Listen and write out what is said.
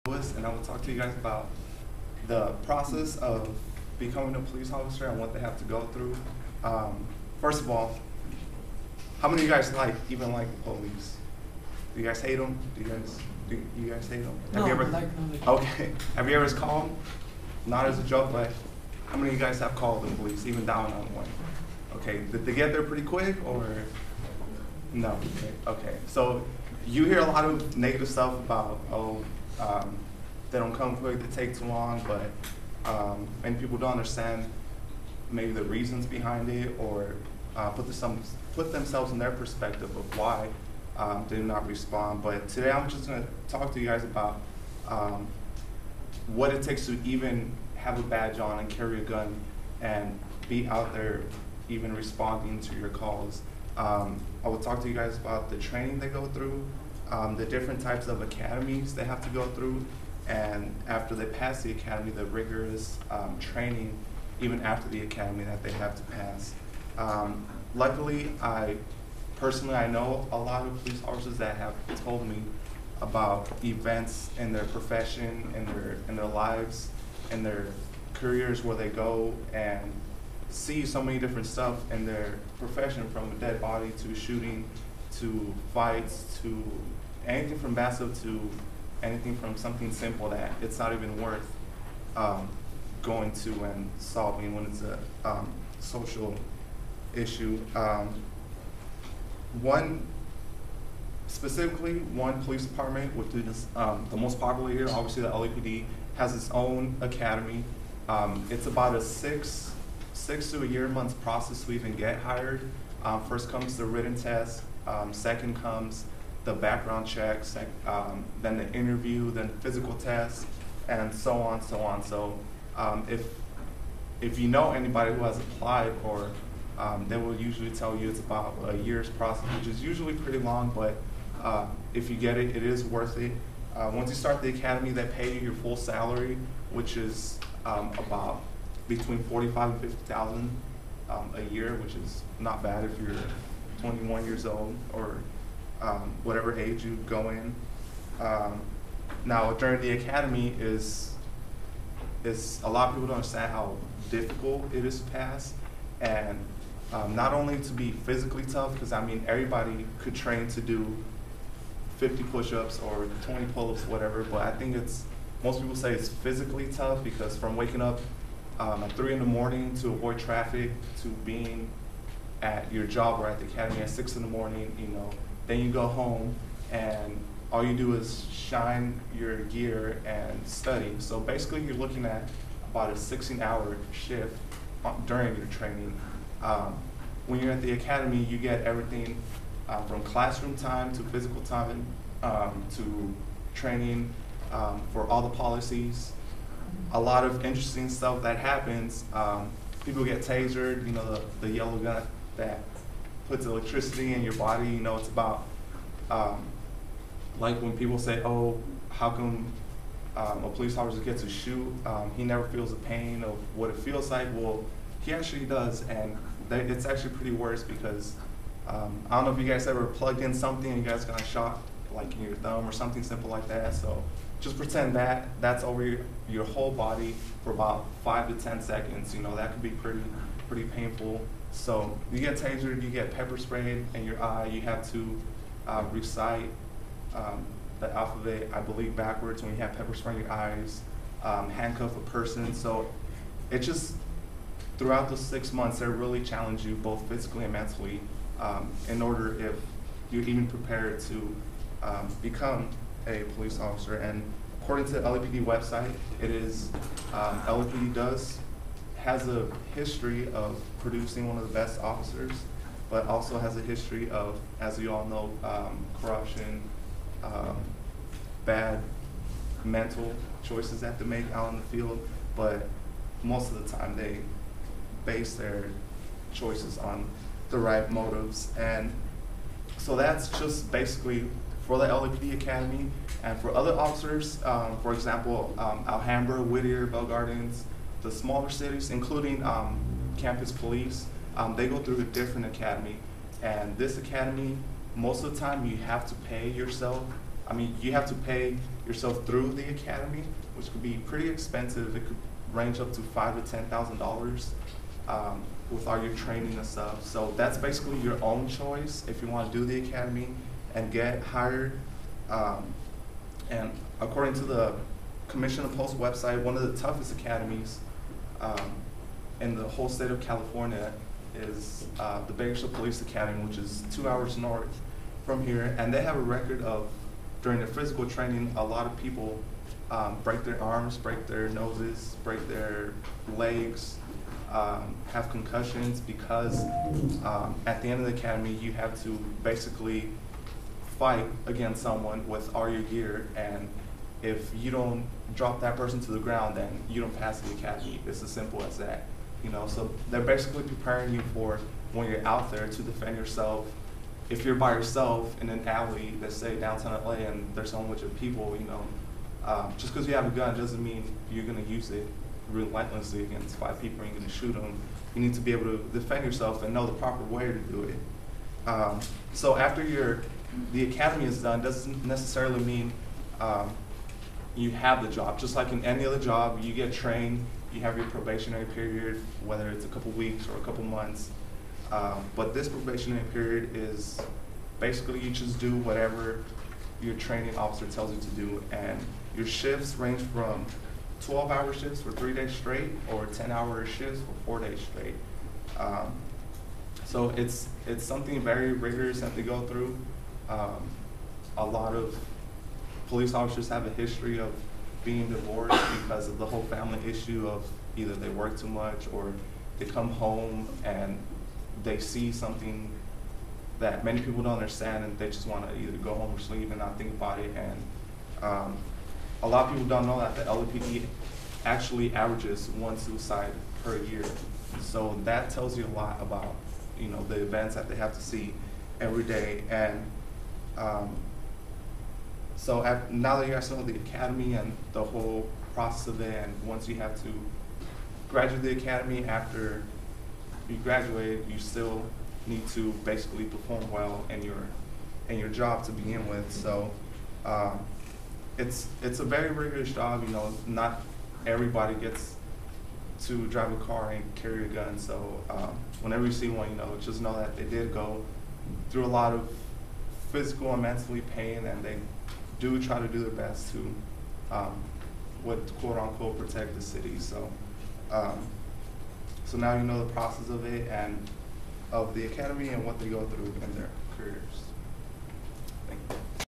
Zi6, and I will talk to you guys about the process of becoming a police officer and what they have to go through. First of all, how many of you guys even like the police? Do you guys hate them? Do you guys hate them? No, Have you ever? like. Okay. Have you ever called them? Not as a joke, but how many of you guys have called the police, even down on one? Okay. Did they get there pretty quick or? No. Okay. So you hear a lot of negative stuff about they don't come quick, they take too long, but many people don't understand maybe the reasons behind it or put themselves in their perspective of why they do not respond. But today I'm just going to talk to you guys about what it takes to even have a badge on and carry a gun and be out there even responding to your calls. I will talk to you guys about the training they go through, the different types of academies they have to go through, and after they pass the academy, the rigorous training even after the academy that they have to pass. Luckily, I know a lot of police officers that have told me about events in their profession, in their lives, in their careers where they go and see so many different stuff in their profession, from a dead body to shooting to fights to anything from massive to anything from something simple that it's not even worth going to and solving when it's a social issue. One police department, which is the most popular here, obviously the LAPD, has its own academy. It's about a six to a year months process to even get hired. First comes the written test, second comes the background check, then the interview, then physical test, and so on. So if you know anybody who has applied, or they will usually tell you it's about a year's process, which is usually pretty long, but if you get it, it is worth it. Once you start the academy, they pay you your full salary, which is about between $45,000 and $50,000 a year, which is not bad if you're 21 years old or whatever age you go in. Now, during the academy is a lot of people don't understand how difficult it is to pass, and not only to be physically tough, because I mean everybody could train to do 50 push-ups or 20 pull-ups, whatever, but I think most people say it's physically tough, because from waking up at 3 in the morning to avoid traffic, to being at your job or at the academy at 6 in the morning, then you go home and all you do is shine your gear and study. So basically you're looking at about a 16-hour shift during your training. When you're at the academy, you get everything from classroom time to physical time to training for all the policies. A lot of interesting stuff that happens. People get tasered, the yellow gun that puts electricity in your body. It's about like when people say, oh, how come a police officer gets to shoot? He never feels the pain of what it feels like. Well, he actually does, and it's actually pretty worse, because I don't know if you guys ever plugged in something and you guys got shot like in your thumb or something simple like that. So just pretend that's over your whole body for about 5 to 10 seconds. That could be pretty painful. So you get tasered, you get pepper sprayed in your eye, you have to recite the alphabet, I believe, backwards when you have pepper spray in your eyes, handcuff a person. So it just, throughout the 6 months, they really challenge you both physically and mentally in order if you're even prepared to become a police officer. And according to the LAPD website, it is, LAPD has a history of producing one of the best officers, but also has a history of, as you all know, corruption, bad mental choices that they make out in the field, but most of the time they base their choices on the right motives. And so that's just basically for the LAPD Academy. And for other officers, for example, Alhambra, Whittier, Bell Gardens, the smaller cities, including campus police, they go through a different academy. And this academy, most of the time you have to pay yourself I mean, you have to pay yourself through the academy, which could be pretty expensive. It could range up to $5,000 to $10,000 with all your training and stuff. So that's basically your own choice if you want to do the academy and get hired. And according to the Commission of Post website, one of the toughest academies in the whole state of California is the Bakersfield Police Academy, which is 2 hours north from here. And they have a record of, during their physical training, a lot of people break their arms, break their noses, break their legs, have concussions because at the end of the academy you have to basically fight against someone with all your gear, and if you don't drop that person to the ground, then you don't pass the academy. It's as simple as that. You know, so they're basically preparing you for when you're out there to defend yourself. If you're by yourself in an alley, let's say downtown LA, and there's so much of people, you know, just because you have a gun doesn't mean you're going to use it relentlessly against 5 people and you're going to shoot them. You need to be able to defend yourself and know the proper way to do it. So after the academy is done, doesn't necessarily mean you have the job. Just like in any other job, you get trained, you have your probationary period, whether it's a couple weeks or a couple months. But this probationary period is basically you just do whatever your training officer tells you to do, and your shifts range from 12-hour shifts for 3 days straight or 10-hour shifts for 4 days straight. So it's something very rigorous that they go through. A lot of police officers have a history of being divorced because of the whole family issue of either they work too much or they come home and they see something that many people don't understand and they just want to either go home or sleep and not think about it. And a lot of people don't know that the LAPD actually averages 1 suicide per year. So that tells you a lot about, you know, the events that they have to see every day. And so now that you guys know the academy and the whole process of it, and once you have to graduate the academy, after you graduate, you still need to basically perform well in your job to begin with. So it's a very rigorous job. You know, not everybody gets to drive a car and carry a gun. So whenever you see one, you know, just know that they did go through a lot of physical and mentally pain, and they do try to do their best to what quote unquote protect the city. So so now you know the process of it and of the academy and what they go through in their careers.